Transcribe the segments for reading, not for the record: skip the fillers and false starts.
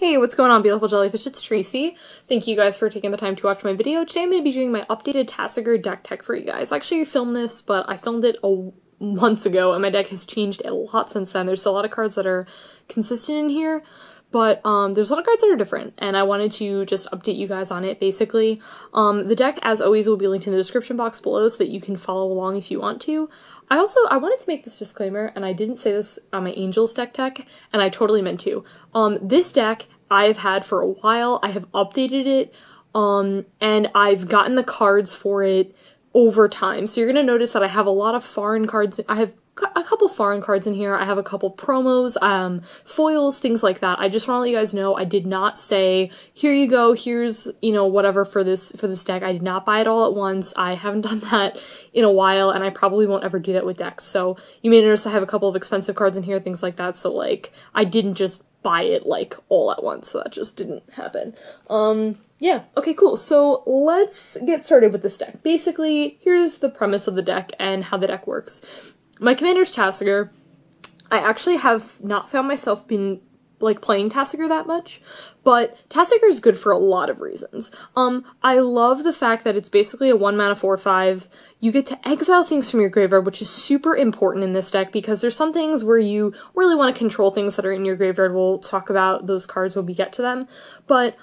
Hey, what's going on, beautiful jellyfish? It's Tracy. Thank you guys for taking the time to watch my video. Today I'm going to be doing my updated Tasigur deck tech for you guys. Actually, I filmed this, but I filmed it months ago, and my deck has changed a lot since then. There's a lot of cards that are consistent in here, but there's a lot of cards that are different, and I wanted to just update you guys on it, basically. The deck, as always, will be linked in the description box below so that you can follow along if you want to. I wanted to make this disclaimer, and I didn't say this on my Angels deck tech, and I totally meant to. This deck I have had for a while. I have updated it, and I've gotten the cards for it over time. So you're going to notice that I have a lot of foreign cards. I have a couple foreign cards in here. I have a couple promos, foils, things like that. I just want to let you guys know I did not say, here you go, here's, whatever for this deck. I did not buy it all at once. I haven't done that in a while, and I probably won't ever do that with decks. So you may notice I have a couple of expensive cards in here, things like that. So, I didn't just buy it, all at once. So that just didn't happen. Yeah, okay, cool. So let's get started with this deck. Basically, here's the premise of the deck and how the deck works. My commander's Tasigur. I actually have not found myself playing Tasigur that much, but Tasigur is good for a lot of reasons. I love the fact that it's basically a 1-mana 4/5. You get to exile things from your graveyard, which is super important in this deck because there's some things where you really want to control things that are in your graveyard. We'll talk about those cards when we get to them, but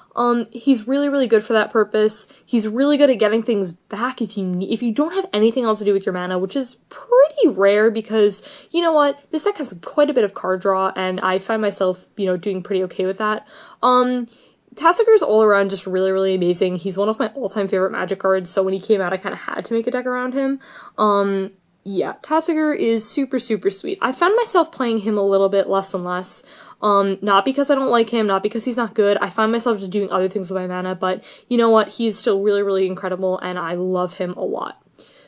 he's really, really good for that purpose. He's really good at getting things back if you don't have anything else to do with your mana, which is pretty rare because, you know what, this deck has quite a bit of card draw, and I find myself, doing pretty okay with that. Tasigur's all around just really, really amazing. He's one of my all-time favorite Magic cards, so when he came out, I kind of had to make a deck around him. Yeah, Tasigur is super, super sweet. I found myself playing him a little bit less and less. Not because I don't like him, not because he's not good. I find myself just doing other things with my mana, but you know what? He is still really, really incredible, and I love him a lot.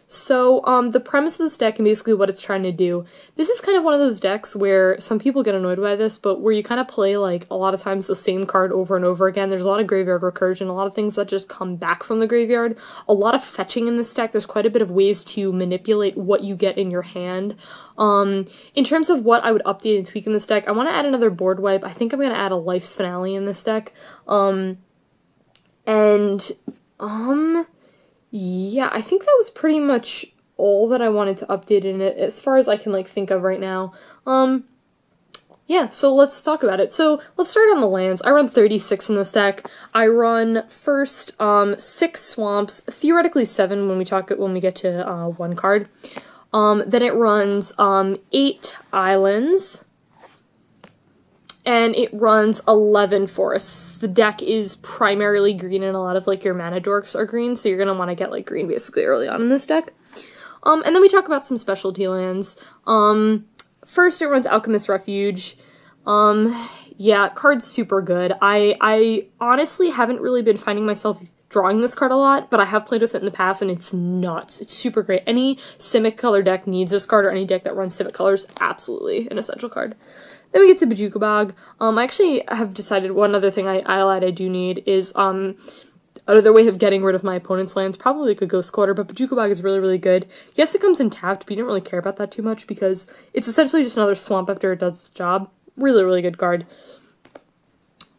So, the premise of this deck and basically what it's trying to do, this is kind of one of those decks where some people get annoyed by this, but where you kind of play, a lot of times the same card over and over again. There's a lot of graveyard recursion, a lot of things that just come back from the graveyard, a lot of fetching in this deck. There's quite a bit of ways to manipulate what you get in your hand. In terms of what I would update and tweak in this deck, I want to add another board wipe. I think I'm going to add a Life's Finale in this deck. Yeah, I think that was pretty much all that I wanted to update in it, as far as I can, think of right now. Yeah, so let's talk about it. So, let's start on the lands. I run 36 in this deck. I run first, 6 swamps, theoretically 7 when we get to, 1 card. Then it runs, 8 islands, and it runs 11 forests. The deck is primarily green, and a lot of, your mana dorks are green, so you're gonna want to get, green basically early on in this deck. And then we talk about some specialty lands. First it runs Alchemist's Refuge. Yeah, card's super good. I honestly haven't really been finding myself drawing this card a lot, but I have played with it in the past, and it's nuts. It's super great. Any Simic color deck needs this card, or any deck that runs Simic colors, absolutely an essential card. Then we get to Bojuka Bog. I actually have decided one other thing I do need is, another way of getting rid of my opponent's lands, probably a Ghost Quarter, but Bojuka Bog is really, really good. Yes, it comes in tapped, but you don't really care about that too much because it's essentially just another swamp after it does its job. Really, really good card.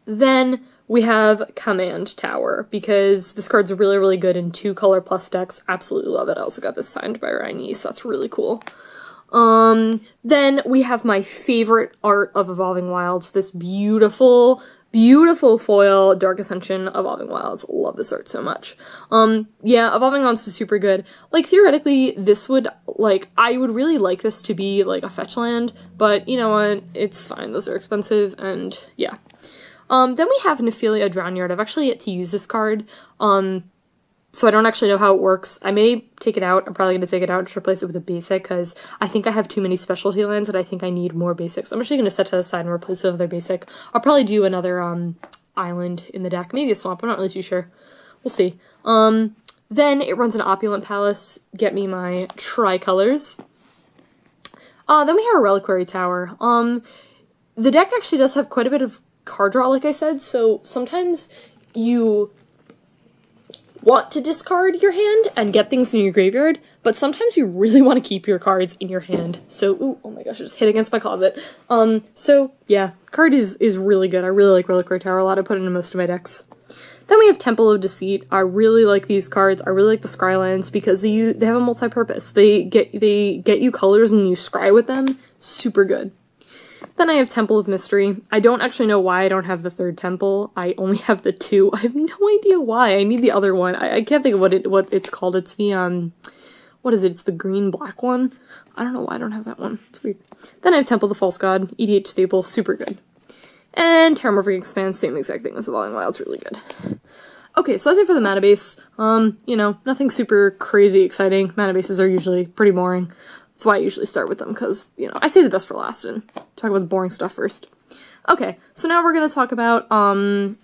Then we have Command Tower, because this card's really, really good in 2-color plus decks. Absolutely love it. I also got this signed by Ryan, so that's really cool. Then we have my favorite art of Evolving Wilds, this beautiful, beautiful foil Dark Ascension Evolving Wilds. Love this art so much. Yeah, Evolving Wilds is super good. Theoretically, this would, I would really like this to be, a fetch land, but you know what, it's fine, those are expensive, and yeah. Then we have Nephilia Drownyard. I've actually yet to use this card, so I don't actually know how it works. I may take it out. I'm probably going to take it out and just replace it with a basic, because I think I have too many specialty lands and I think I need more basics. I'm actually going to set to the side and replace it with another basic. I'll probably do another island in the deck. Maybe a swamp. I'm not really too sure. We'll see. Then it runs an Opulent Palace. Get me my tricolors. Then we have a Reliquary Tower. The deck actually does have quite a bit of card draw, like I said, so sometimes you want to discard your hand and get things in your graveyard, but sometimes you really want to keep your cards in your hand. So, ooh, oh my gosh, I just hit against my closet. So yeah, card is really good. I really like Reliquary Tower a lot. I put it in most of my decks. Then we have Temple of Deceit. I really like these cards. I really like the Scrylands because they have a multi-purpose. They get you colors and you scry with them. Super good. Then I have Temple of Mystery. I don't actually know why I don't have the third temple. I only have the 2. I have no idea why. I need the other one. I can't think of what it's called. It's the, what is it? It's the green-black one. I don't know why I don't have that one. It's weird. Then I have Temple of the False God. EDH staple. Super good. And Terramorphic Expanse. Same exact thing as Evolving Wild's really good. Okay, so that's it for the mana base. You know, nothing super crazy exciting. Mana bases are usually pretty boring. That's why I usually start with them, because, you know, I save the best for last and talk about the boring stuff first. Okay, so now we're going to talk about, the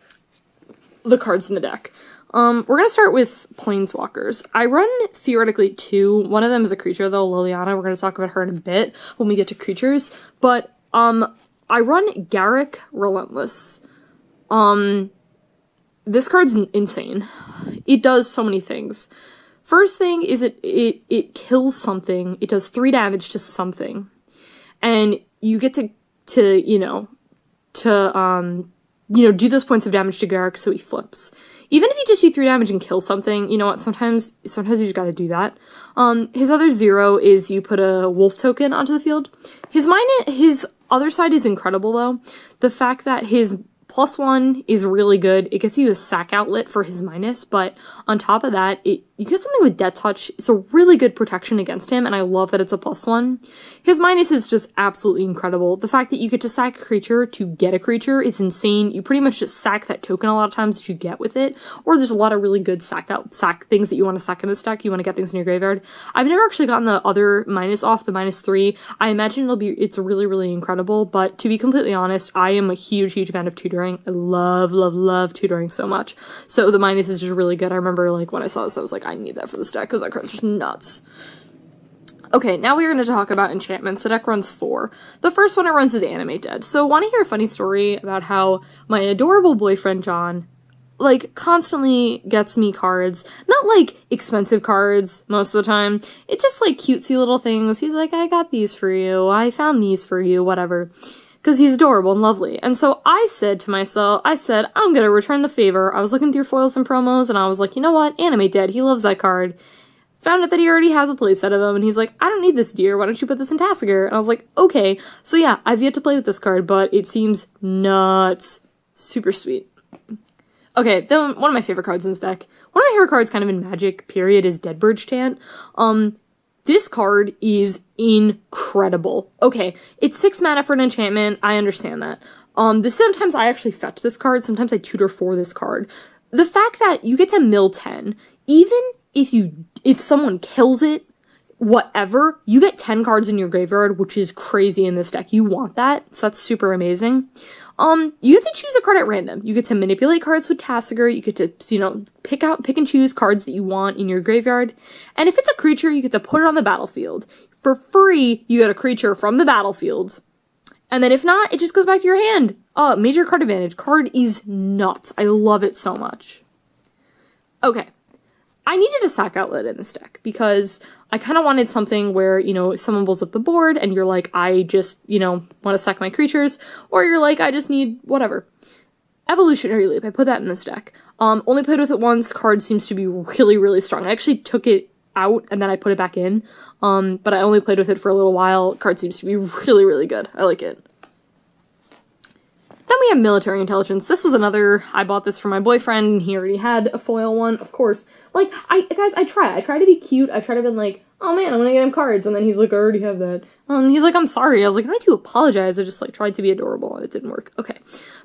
cards in the deck. We're going to start with Planeswalkers. I run, theoretically, 2. One of them is a creature, though, Liliana. We're going to talk about her in a bit when we get to creatures. But, I run Garruk Relentless. This card's insane. It does so many things. First thing is it kills something. It does 3 damage to something. And you get to do those points of damage to Garruk so he flips. Even if you just do 3 damage and kill something, you know what, sometimes you just gotta do that. His other 0 is you put a wolf token onto the field. His other side is incredible, though. The fact that his +1 is really good. It gets you a sack outlet for his minus, but on top of that, you get something with Death Touch. It's a really good protection against him, and I love that it's a +1. His minus is just absolutely incredible. The fact that you get to sack a creature to get a creature is insane. You pretty much just sack that token a lot of times that you get with it, or there's a lot of really good sack things that you want to sack in this deck. You want to get things in your graveyard. I've never actually gotten the other minus off, the -3. I imagine it's really, really incredible, but to be completely honest, I am a huge, huge fan of tutoring. I love, love, love tutoring so much. So the minus is just really good. I remember, like, when I saw this, I was like, I need that for this deck, because that card's just nuts. Okay, now we're going to talk about enchantments. The deck runs 4. The first one it runs is Animate Dead. So want to hear a funny story about how my adorable boyfriend, John, like, constantly gets me cards. Not, like, expensive cards most of the time. It's just, like, cutesy little things. He's like, I got these for you. I found these for you, whatever. Because he's adorable and lovely. And so I said to myself, I'm going to return the favor. I was looking through foils and promos, and I was like, you know what? Animate Dead. He loves that card. Found out that he already has a playset of them, and he's like, I don't need this, dear. Why don't you put this in Tasigur? And I was like, okay. So yeah, I've yet to play with this card, but it seems nuts. Super sweet. Okay, then one of my favorite cards in this deck. One of my favorite cards kind of in Magic, period, is Deadbridge Chant. This card is incredible. Okay, it's 6 mana for an enchantment. I understand that. Sometimes I actually fetch this card. Sometimes I tutor for this card. The fact that you get to mill 10, even if someone kills it, whatever, you get 10 cards in your graveyard, which is crazy in this deck. You want that, so that's super amazing. You get to choose a card at random. You get to manipulate cards with Tasigur. You get to, pick and choose cards that you want in your graveyard. And if it's a creature, you get to put it on the battlefield. For free, you get a creature from the battlefield. And then if not, it just goes back to your hand. Major card advantage. Card is nuts. I love it so much. Okay. I needed a sack outlet in this deck because I kind of wanted something where, if someone pulls up the board and you're like, I just, want to sack my creatures, or you're like, I just need whatever. Evolutionary Leap, I put that in this deck. Only played with it once, card seems to be really, really strong. I actually took it out and then I put it back in, but I only played with it for a little while. Card seems to be really, really good. I like it. Then we have Military Intelligence. This was another, I bought this for my boyfriend, and he already had a foil one, of course. Like, I try to be cute, I try to be like, oh man, I'm gonna get him cards, and then he's like, I already have that. And he's like, I'm sorry. I was like, I don't need to apologize, I just, tried to be adorable, and it didn't work. Okay.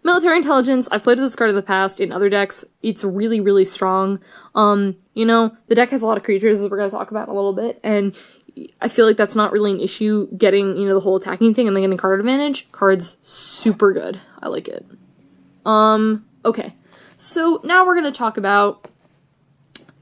Military Intelligence, I've played with this card in the past, in other decks, it's really, really strong. The deck has a lot of creatures, as we're gonna talk about in a little bit, and I feel like that's not really an issue, getting, the whole attacking thing and then getting card advantage. Card's super good. I like it. Okay. So now we're going to talk about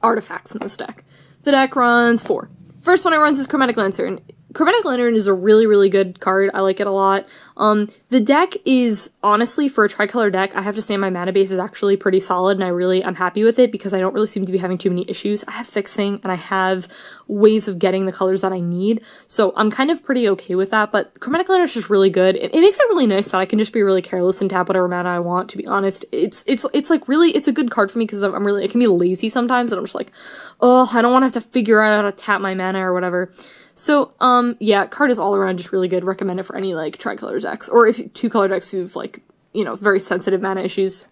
artifacts in this deck. The deck runs 4. First one it runs is Chromatic Lantern. Chromatic Lantern is a really, really good card. I like it a lot. The deck is, honestly, for a tricolor deck, I have to say my mana base is actually pretty solid, and I'm happy with it because I don't really seem to be having too many issues. I have fixing, and I have ways of getting the colors that I need, so I'm kind of pretty okay with that, but Chromatic Lantern is just really good. It makes it really nice that I can just be really careless and tap whatever mana I want, to be honest. It's like really, it's a good card for me because I can be lazy sometimes, and I'm just like, oh, I don't want to have to figure out how to tap my mana or whatever. So, yeah, card is all around just really good. Recommend it for any, like, tricolor decks, or if two-color decks who've, like, you know, very sensitive mana issues.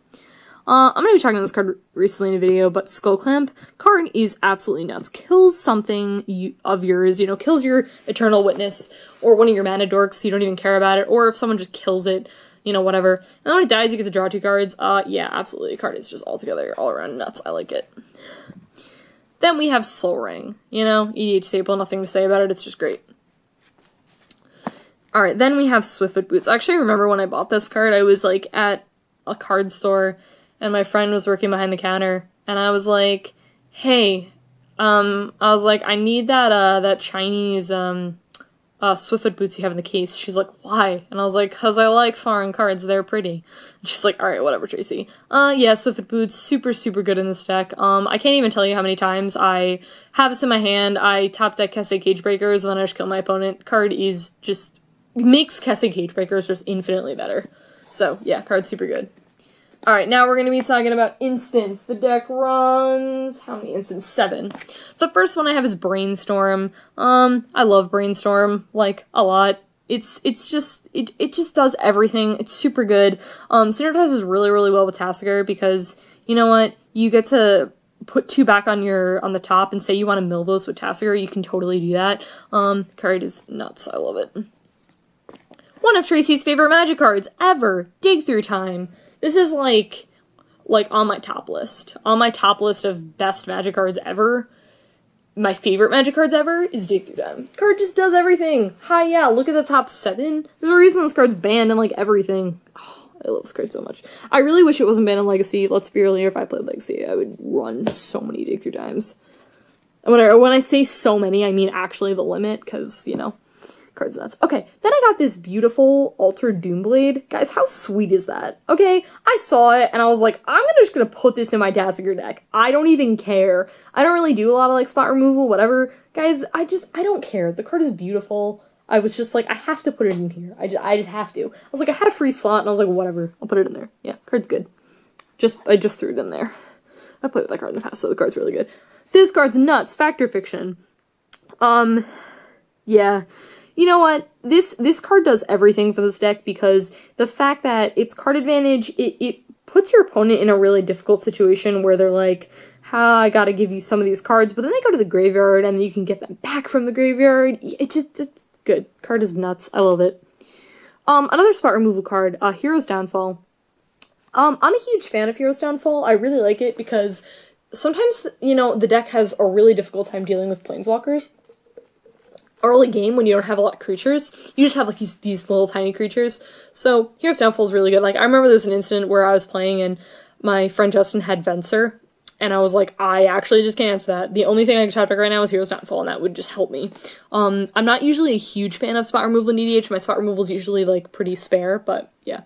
I'm gonna be talking about this card recently in a video, but Skull Clamp card is absolutely nuts. Kills something of yours, you know, kills your Eternal Witness, or one of your mana dorks, so you don't even care about it, or if someone just kills it, you know, whatever. And then when it dies, you get to draw 2 cards. Yeah, absolutely. Card is just altogether, all around nuts. I like it. Then we have Soul Ring. You know, EDH staple, nothing to say about it, it's just great. Alright, then we have Swiftfoot Boots. I actually remember when I bought this card, I was, like, at a card store, and my friend was working behind the counter, and I was like, hey, I need that Chinese, Swiftfoot Boots you have in the case. She's like, why? And I was like, cause I like foreign cards, they're pretty. And she's like, alright, whatever, Tracy. Yeah, Swiftfoot Boots, super, super good in this deck. I can't even tell you how many times I have this in my hand, I top deck Kesse Cagebreakers, and then I just kill my opponent. Card is just, makes Kesse Cagebreakers just infinitely better. So, yeah, card's super good. Alright, now we're going to be talking about instants. The deck runs, how many instants? 7. The first one I have is Brainstorm. I love Brainstorm, like, a lot. It just does everything. It's super good. Synergizes really, really well with Tasigur because, you know what, you get to put 2 back on the top and say you want to mill those with Tasigur, you can totally do that. Card is nuts. I love it. One of Tracy's favorite Magic cards ever, Dig Through Time. This is like on my top list. On my top list of best Magic cards ever, my favorite Magic cards ever is Dig Through Time. Card just does everything. Hi, yeah, look at the top 7. There's a reason this card's banned in, like, everything. Oh, I love this card so much. I really wish it wasn't banned in Legacy. Let's be real here, if I played Legacy, I would run so many Dig Through Times. And when I say so many, I mean actually the limit, because, you know, card's nuts. Okay, then I got this beautiful Altered Doomblade. Guys, how sweet is that? Okay, I saw it, and I was like, I'm just gonna put this in my Tasigur deck. I don't even care. I don't really do a lot of, like, spot removal, whatever. Guys, I don't care. The card is beautiful. I was just like, I have to put it in here. I just have to. I was like, I had a free slot, and I was like, whatever. I'll put it in there. Yeah, card's good. I just threw it in there. I played with that card in the past, so the card's really good. This card's nuts. Factor Fiction. Yeah. You know what? This card does everything for this deck because the fact that it's card advantage, it puts your opponent in a really difficult situation where they're like, I gotta give you some of these cards, but then they go to the graveyard and you can get them back from the graveyard. It's good. Card is nuts. I love it. Another spot removal card, Hero's Downfall. I'm a huge fan of Hero's Downfall. I really like it because sometimes, you know, the deck has a really difficult time dealing with Planeswalkers. Early game, when you don't have a lot of creatures, you just have, like, these little tiny creatures. So, Hero's Downfall is really good. Like, I remember there was an incident where I was playing and my friend Justin had Venser, and I was like, I actually just can't answer that. The only thing I can top deck right now is Hero's Downfall, and that would just help me. I'm not usually a huge fan of spot removal in EDH. My spot removal is usually, like, pretty spare, but yeah.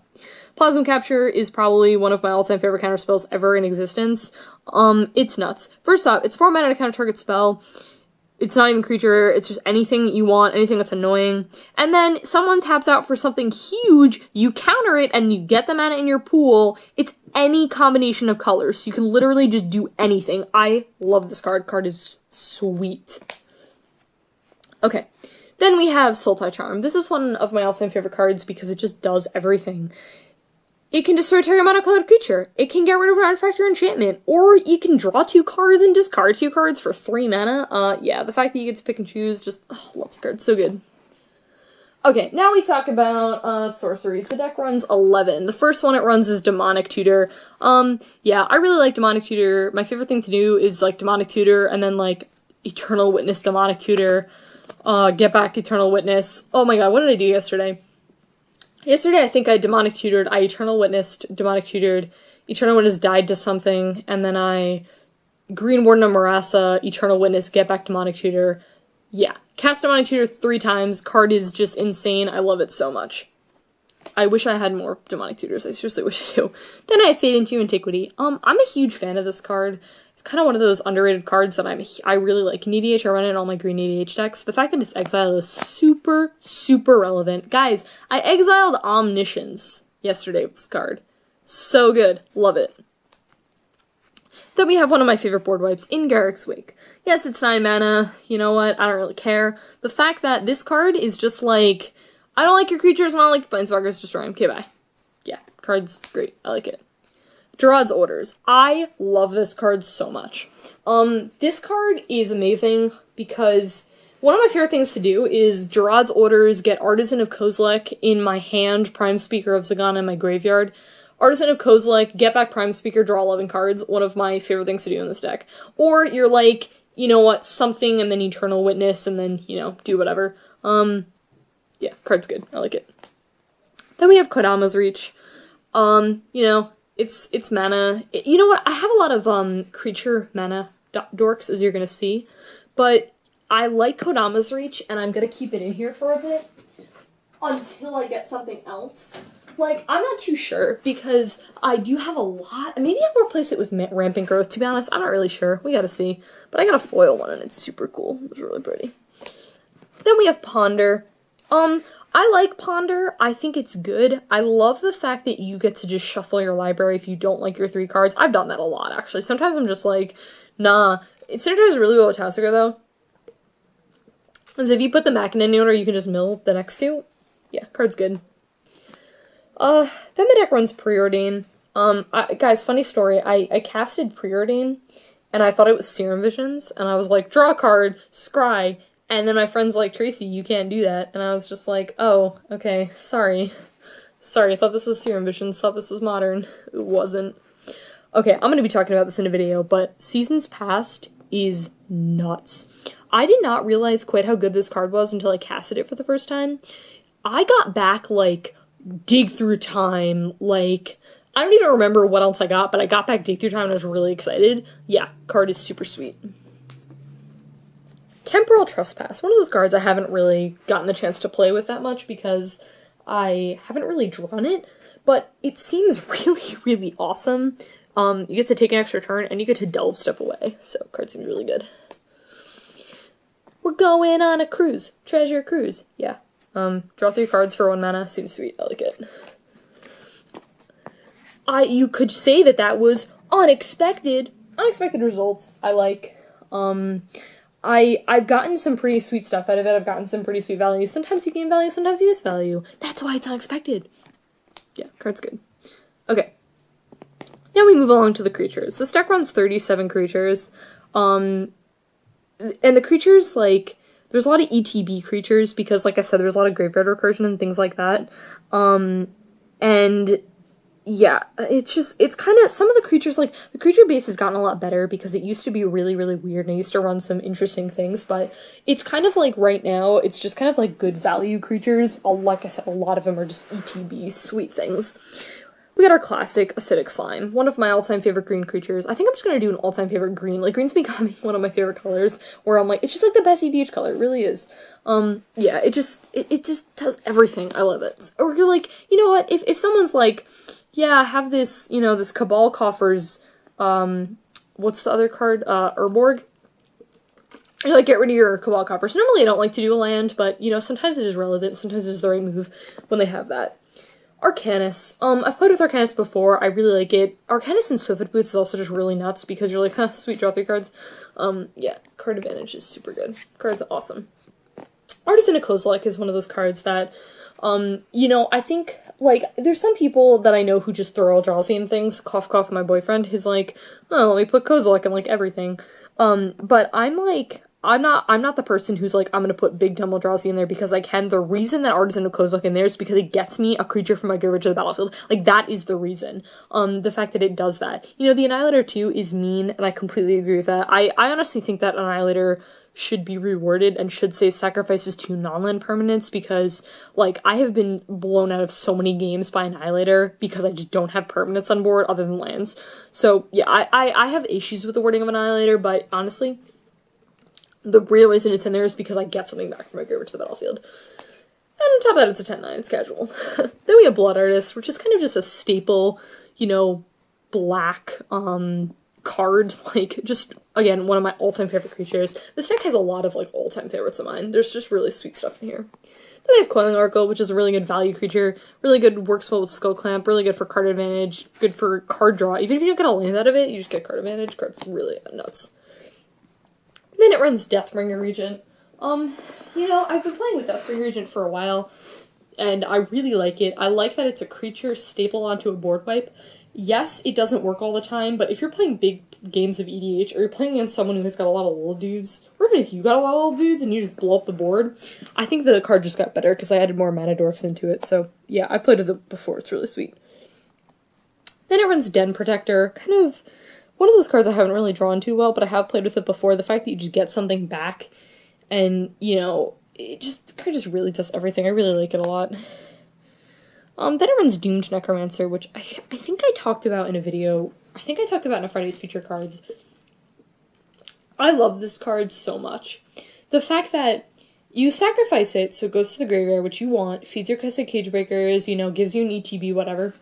Plasma Capture is probably one of my all-time favorite counter spells ever in existence. It's nuts. First off, it's 4 mana to counter target spell. It's not even creature, it's just anything you want, anything that's annoying. And then someone taps out for something huge, you counter it, and you get the mana in your pool. It's any combination of colors, so you can literally just do anything. I love this card. Card is sweet. Okay, then we have Sultai Charm. This is one of my all-time favorite cards because it just does everything. It can destroy target monocolored creature. It can get rid of Artifact or Enchantment. Or you can draw 2 cards and discard 2 cards for 3 mana. Yeah, the fact that you get to pick and choose, just, love this card. So good. Okay, now we talk about, sorceries. The deck runs 11. The first one it runs is Demonic Tutor. Yeah, I really like Demonic Tutor. My favorite thing to do is, like, Demonic Tutor, and then, like, Eternal Witness Demonic Tutor. Get back Eternal Witness. Oh my god, what did I do yesterday? Yesterday, I think I Demonic Tutored, I Eternal Witnessed, Demonic Tutored, Eternal Witness died to something, and then I Green Warden of Marassa, Eternal Witness, get back Demonic Tutor, Yeah. Cast Demonic Tutor 3 times. Card is just insane. I love it so much. I wish I had more Demonic Tutors. I seriously wish I do. Then I have Fade into Antiquity. I'm a huge fan of this card. It's kind of one of those underrated cards that I really like in EDH. I run it in all my green EDH decks. The fact that it's exiled is super, super relevant. Guys, I exiled Omniscience yesterday with this card. So good. Love it. Then we have one of my favorite board wipes in Garrick's Wake. Yes, it's 9 mana. You know what? I don't really care. The fact that this card is just like, I don't like your creatures and I don't like Planeswalkers, destroy them. Okay, bye. Yeah, card's great. I like it. Gerard's Orders. I love this card so much. This card is amazing because one of my favorite things to do is Gerard's Orders, get Artisan of Kozilek in my hand, Prime Speaker of Zagana in my graveyard. Artisan of Kozilek, get back Prime Speaker, draw 11 cards. One of my favorite things to do in this deck. Or you're like, you know what, something and then Eternal Witness and then, you know, do whatever. Yeah, card's good. I like it. Then we have Kodama's Reach. You know, it's mana. You know what? I have a lot of creature mana dorks, as you're gonna see, but I like Kodama's Reach, and I'm gonna keep it in here for a bit until I get something else. Like, I'm not too sure, because I do have a lot. Maybe I'll replace it with Rampant Growth, to be honest. I'm not really sure. We gotta see. But I got a foil one, and it's super cool. It's really pretty. Then we have Ponder. I like Ponder. I think it's good. I love the fact that you get to just shuffle your library if you don't like your 3 cards. I've done that a lot, actually. Sometimes I'm just like, nah. It synergizes really well with Tasigur, though. Because if you put the Machina in order, you can just mill the next 2. Yeah, card's good. Then the deck runs Preordain. Guys, funny story. I casted Preordain, and I thought it was Serum Visions, and I was like, draw a card, scry. And then my friend's like, Tracy, you can't do that. And I was just like, oh, okay, sorry. Sorry, I thought this was Serum Visions, thought this was Modern. It wasn't. Okay, I'm going to be talking about this in a video, but Seasons Past is nuts. I did not realize quite how good this card was until I casted it for the first time. I got back, like, Dig Through Time, like, I don't even remember what else I got, but I got back Dig Through Time and I was really excited. Yeah, card is super sweet. Temporal Trespass, one of those cards I haven't really gotten the chance to play with that much because I haven't really drawn it, but it seems really, really awesome. You get to take an extra turn and you get to delve stuff away, so card seems really good. We're going on a cruise. Treasure cruise. Yeah. Draw 3 cards for 1 mana. Seems sweet. I like it. You could say that that was unexpected. Unexpected results. I like. I've gotten some pretty sweet stuff out of it. I've gotten some pretty sweet value. Sometimes you gain value, sometimes you miss value. That's why it's unexpected. Yeah, card's good. Okay. Now we move along to the creatures. This deck runs 37 creatures. And the creatures, like, there's a lot of ETB creatures because, like I said, there's a lot of graveyard recursion and things like that. And yeah, it's kind of, some of the creatures, like, the creature base has gotten a lot better because it used to be really, really weird and I used to run some interesting things, but it's kind of like, right now, it's just kind of like good value creatures. Like I said, a lot of them are just ETB sweet things. We got our classic Acidic Slime, one of my all-time favorite green creatures. I think I'm just gonna do an all-time favorite green. Like, green's becoming one of my favorite colors, where I'm like, it's just like the best EDH color, it really is. Yeah, it just does everything. I love it. Or you're like, you know what, if someone's like, yeah, I have this, you know, this Cabal Coffers, what's the other card, Urborg? You're like, get rid of your Cabal Coffers. Normally I don't like to do a land, but, you know, sometimes it is relevant, sometimes it's the right move when they have that. Arcanus. I've played with Arcanus before. I really like it. Arcanus and Swift Boots is also just really nuts because you're like, huh, sweet, draw 3 cards. Yeah, card advantage is super good. Card's awesome. Artisan of Kozilek is one of those cards that, you know, I think, like, there's some people that I know who just throw Eldrazi and things. Cough, cough, my boyfriend. He's like, oh, let me put Kozilek in, like, everything. But I'm like, I'm not the person who's like, I'm gonna put big dumb Eldrazi in there because I can. The reason that Artisan of Kozilek in there is because it gets me a creature from my graveyard to the battlefield. Like, that is the reason. The fact that it does that. You know, the Annihilator too is mean, and I completely agree with that. I honestly think that Annihilator should be rewarded and should say sacrifices to non-land permanents because, like, I have been blown out of so many games by Annihilator because I just don't have permanents on board other than lands. So, yeah, I have issues with the wording of Annihilator, but honestly, The real reason it's in there is because I get something back from my graveyard to the battlefield. And on top of that, it's a 10-9, it's casual. Then we have Blood Artist, which is kind of just a staple, you know, black, card, like, just, again, one of my all-time favorite creatures. This deck has a lot of, like, all-time favorites of mine. There's just really sweet stuff in here. Then we have Coiling Oracle, which is a really good value creature, really good, works well with Skull Clamp, really good for card advantage, good for card draw. Even if you don't get a land out of it, you just get card advantage. Card's really nuts. Then it runs Deathbringer Regent. You know, I've been playing with Deathbringer Regent for a while, and I really like it. I like that it's a creature staple onto a board wipe. Yes, it doesn't work all the time, but if you're playing big games of EDH, or you're playing against someone who has got a lot of little dudes, or even if you got a lot of little dudes and you just blow up the board, I think the card just got better because I added more mana dorks into it, so yeah, I played with it before, it's really sweet. Then it runs Den Protector, kind of one of those cards I haven't really drawn too well, but I have played with it before. The fact that you just get something back, and, you know, the card just really does everything. I really like it a lot. Then it runs Doomed Necromancer, which I think I talked about in a video. I think I talked about in a Friday's Feature Cards. I love this card so much. The fact that you sacrifice it, so it goes to the graveyard, which you want, feeds your Kessig Cagebreakers, you know, gives you an ETB, whatever.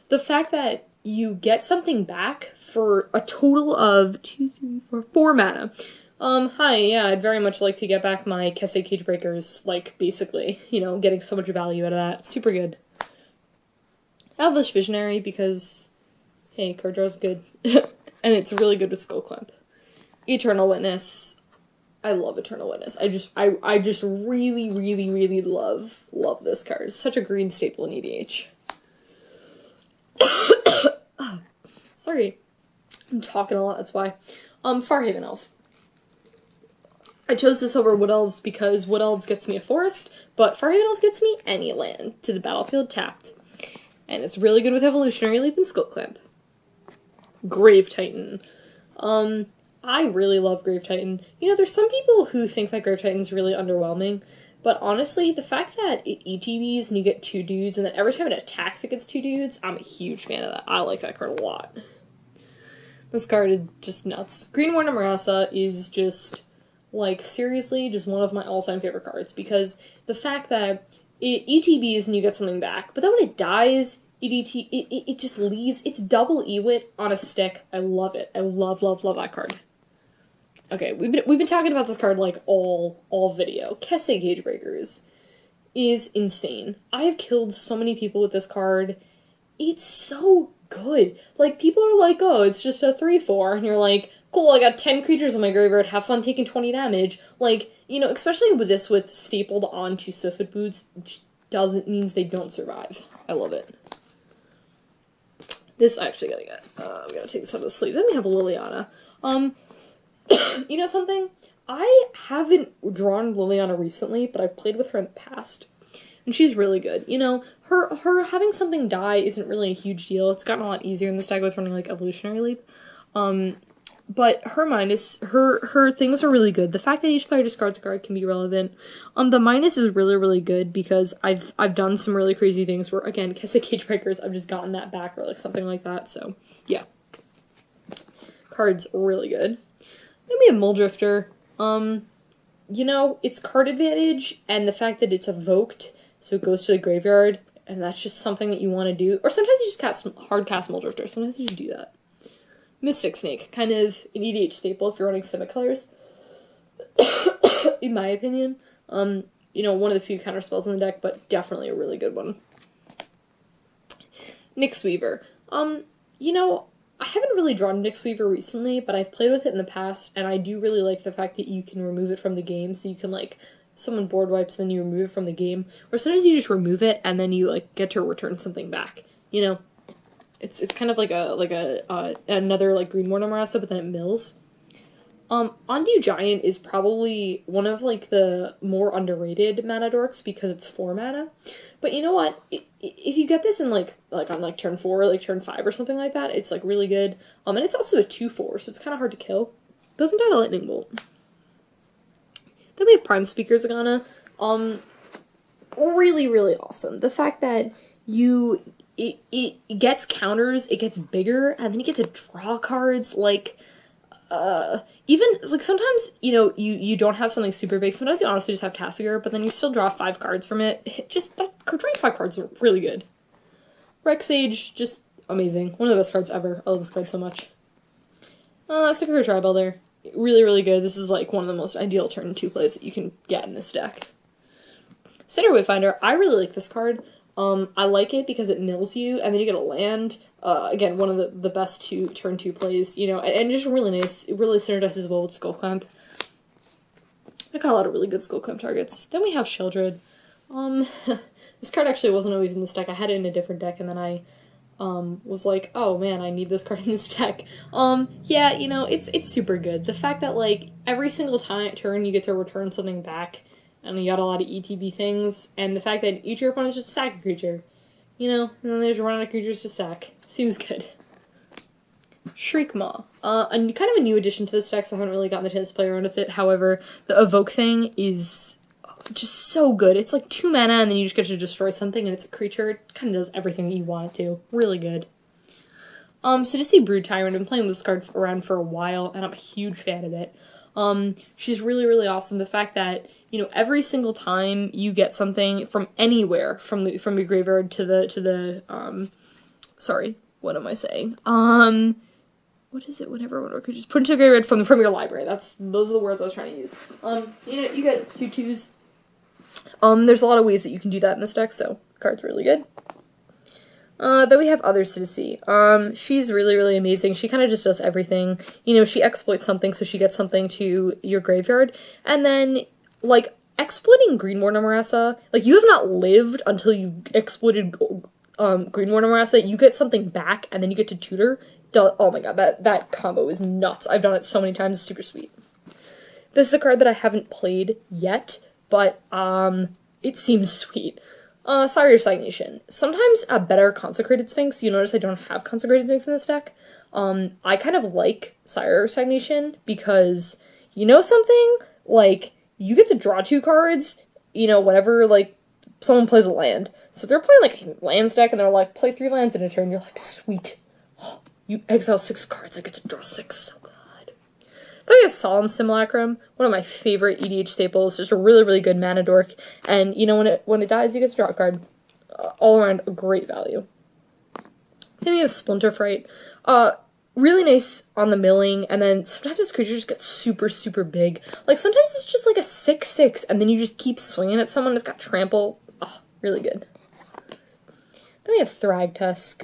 The fact that you get something back for a total of 2, 3, 4, 4 mana. Hi, yeah, I'd very much like to get back my Kessig Cagebreakers, like, basically, you know, getting so much value out of that. Super good. Elvish Visionary, because, hey, card draw's good. And it's really good with Skull Clamp. Eternal Witness. I love Eternal Witness. I just really, really, really love this card. It's such a green staple in EDH. Oh, sorry. I'm talking a lot, that's why. Farhaven Elf. I chose this over Wood Elves because Wood Elves gets me a forest, but Farhaven Elf gets me any land to the battlefield tapped. And it's really good with Evolutionary Leap and Skull Clamp. Grave Titan. I really love Grave Titan. You know, there's some people who think that Grave Titan's really underwhelming, but honestly, the fact that it ETBs and you get 2 dudes, and then every time it attacks it gets 2 dudes, I'm a huge fan of that. I like that card a lot. This card is just nuts. Green Warden Marasa is just, like, seriously, just one of my all-time favorite cards, because the fact that it ETBs and you get something back, but then when it dies, it just leaves. It's double Ewit on a stick. I love it. I love that card. Okay, we've been talking about this card like all video. Kessig Cagebreakers is insane. I have killed so many people with this card. It's so good. Like, people are like, oh, it's just a 3/4, and you're like, cool, I got 10 creatures in my graveyard, have fun taking 20 damage. Like, you know, especially with this with stapled onto Sifid Boots, means they don't survive. I love it. This I actually gotta get. I'm gonna take this out of the sleeve. Then we have Liliana. You know something? I haven't drawn Liliana recently, but I've played with her in the past. And she's really good. You know, her having something die isn't really a huge deal. It's gotten a lot easier in this deck with running, like, Evolutionary Leap. But her minus, her things are really good. The fact that each player discards a card can be relevant. The minus is really, really good because I've done some really crazy things where, again, Kessig Cagebreakers, I've just gotten that back or, like, something like that. So, yeah. Card's really good. Then we have Muldrifter. You know, it's card advantage, and the fact that it's evoked, so it goes to the graveyard, and that's just something that you want to do. Or sometimes you just hard cast Muldrifter. Sometimes you just do that. Mystic Snake, kind of an EDH staple if you're running Simic colors. In my opinion. You know, one of the few counter spells in the deck, but definitely a really good one. Nyxweaver. You know, I haven't really drawn Nyxweaver recently, but I've played with it in the past, and I do really like the fact that you can remove it from the game, so you can, like, someone board wipes, then you remove it from the game, or sometimes you just remove it, and then you, like, get to return something back, you know? It's kind of like another, like, Green Warden Marasa, but then it mills. Undue Giant is probably one of, like, the more underrated mana dorks because it's 4 mana. But you know what? If you get this in, like on, like, turn 4, like, turn 5 or something like that, it's, like, really good. And it's also a 2/4, so it's kind of hard to kill. Doesn't die to Lightning Bolt. Then we have Prime Speaker Zagana. Really, really awesome. The fact that it gets counters, it gets bigger, and then you get to draw cards, like, even, like, sometimes, you know, you don't have something super big. Sometimes you honestly just have Tasigur, but then you still draw 5 cards from it. Drawing 5 cards are really good. Rex Sage, just amazing. One of the best cards ever. I love this card so much. Sakura Tribuilder. Really, really good. This is, like, one of the most ideal turn 2 plays that you can get in this deck. Cinder Wayfinder. I really like this card. I like it because it mills you, and then you get a land. Again, one of the best turn 2 plays, you know, and just really nice. It really synergizes well with Skullclamp. I got a lot of really good Skullclamp targets. Then we have Sheldred. This card actually wasn't always in this deck. I had it in a different deck, and then I was like, oh man, I need this card in this deck. Yeah, you know, it's super good. The fact that, like, every single turn you get to return something back, and you got a lot of ETB things, and the fact that each of your opponents just sack a creature. You know, and then they just run out of creatures to sack. Seems good. Shriekmaw. Kind of a new addition to this deck, so I haven't really gotten the chance to play around with it. However, the Evoke thing is just so good. It's like 2 mana, and then you just get to destroy something, and it's a creature. It kind of does everything that you want it to. Really good. So to see Brood Tyrant, I've been playing with this card around for a while, and I'm a huge fan of it. She's really, really awesome. The fact that, you know, every single time you get something from anywhere, from your graveyard to the, sorry, what am I saying? What is it? Whenever one could just put into the graveyard from your library. Those are the words I was trying to use. You know, you get 2/2s. There's a lot of ways that you can do that in this deck, so the card's really good. Then we have Other Citizen. She's really, really amazing. She kind of just does everything. You know, she exploits something, so she gets something to your graveyard. And then, like, exploiting Greenwater Marassa, like, you have not lived until you exploited Greenwater Marassa. You get something back, and then you get to tutor. Oh my god, that combo is nuts. I've done it so many times. It's super sweet. This is a card that I haven't played yet, but, it seems sweet. Sire Stagnation. Sometimes a better Consecrated Sphinx. You notice I don't have Consecrated Sphinx in this deck. I kind of like Sire Stagnation because, you know something? Like, you get to draw 2 cards, you know, whenever, like, someone plays a land. So if they're playing, like, a lands deck and they're like, play 3 lands in a turn, you're like, sweet. Oh, you exile 6 cards, I get to draw 6. So good. Then we have Solemn Simulacrum, one of my favorite EDH staples, just a really, really good mana dork, and, you know, when it dies, you get to draw a card. All around, a great value. Then we have Splinter Fright. Really nice on the milling, and then sometimes this creature just gets super, super big. Like, sometimes it's just like a 6/6, and then you just keep swinging at someone that's got trample. Oh, really good. Then we have Thragtusk.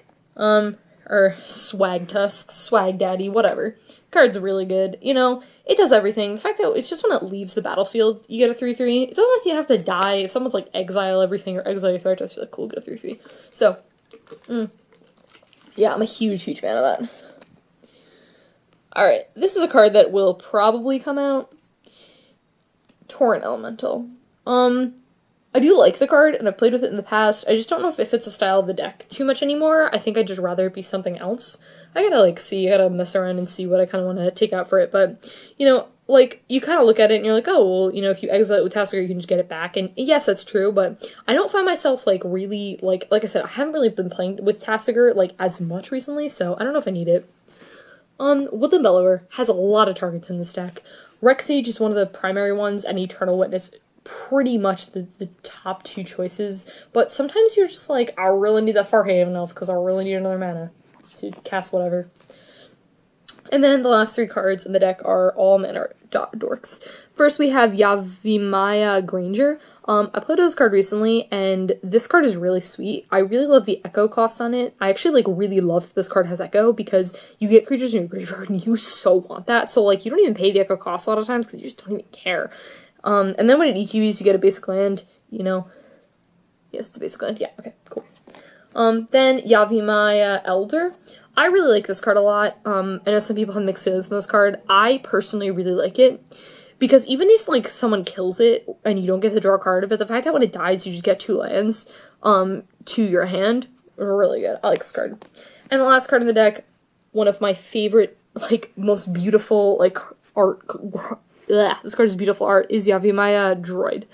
Or Swagtusk, Swag Daddy, whatever. Card's really good. You know, it does everything. The fact that it's just when it leaves the battlefield, you get a 3/3. It doesn't have to die. If someone's like exile everything or exile your Thragtusk, you're like, cool, get a 3/3. So, yeah, I'm a huge, huge fan of that. Alright, this is a card that will probably come out. Torrent Elemental. I do like the card, and I've played with it in the past. I just don't know if it fits the style of the deck too much anymore. I think I'd just rather it be something else. I gotta, like, I gotta mess around and see what I kind of want to take out for it. But, you know, like, you kind of look at it and you're like, oh, well, you know, if you exile it with Tasigur, you can just get it back. And yes, that's true, but I don't find myself, like, really, like I said, I haven't really been playing with Tasigur, like, as much recently, so I don't know if I need it. Woodland Bellower has a lot of targets in this deck. Rex Sage is one of the primary ones, and Eternal Witness pretty much the top 2 choices, but sometimes you're just like, I really need that Farhaven Elf because I really need another mana to cast whatever. And then the last 3 cards in the deck are all mana dorks. First we have Yavimaya Granger. I played this card recently, and this card is really sweet. I really love the Echo cost on it. I actually, like, really love that this card has Echo, because you get creatures in your graveyard, and you so want that. So, like, you don't even pay the Echo cost a lot of times, because you just don't even care. And then when it ETBs, you get a basic land, you know. Yes, it's a basic land. Yeah, okay, cool. Then Yavimaya Elder. I really like this card a lot. I know some people have mixed feelings on this card. I personally really like it, because even if, like, someone kills it and you don't get to draw a card of it, the fact that when it dies you just get 2 lands to your hand, really good. I like this card. And the last card in the deck, one of my favorite, like, most beautiful, like, art. This card is beautiful art, is Yavimaya Droid.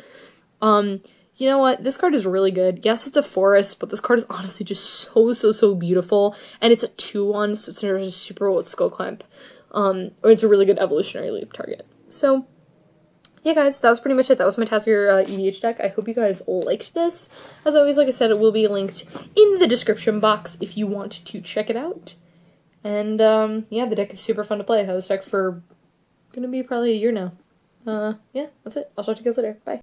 You know what? This card is really good. Yes, it's a forest, but this card is honestly just so, so, so beautiful. And it's a 2/1, so it's just super well with Skullclamp. or it's a really good evolutionary leap target. So yeah, guys, that was pretty much it. That was my Tasigur EDH deck. I hope you guys liked this. As always, like I said, it will be linked in the description box if you want to check it out. And, yeah, the deck is super fun to play. I've had this deck for gonna be probably a year now. Yeah, that's it. I'll talk to you guys later. Bye.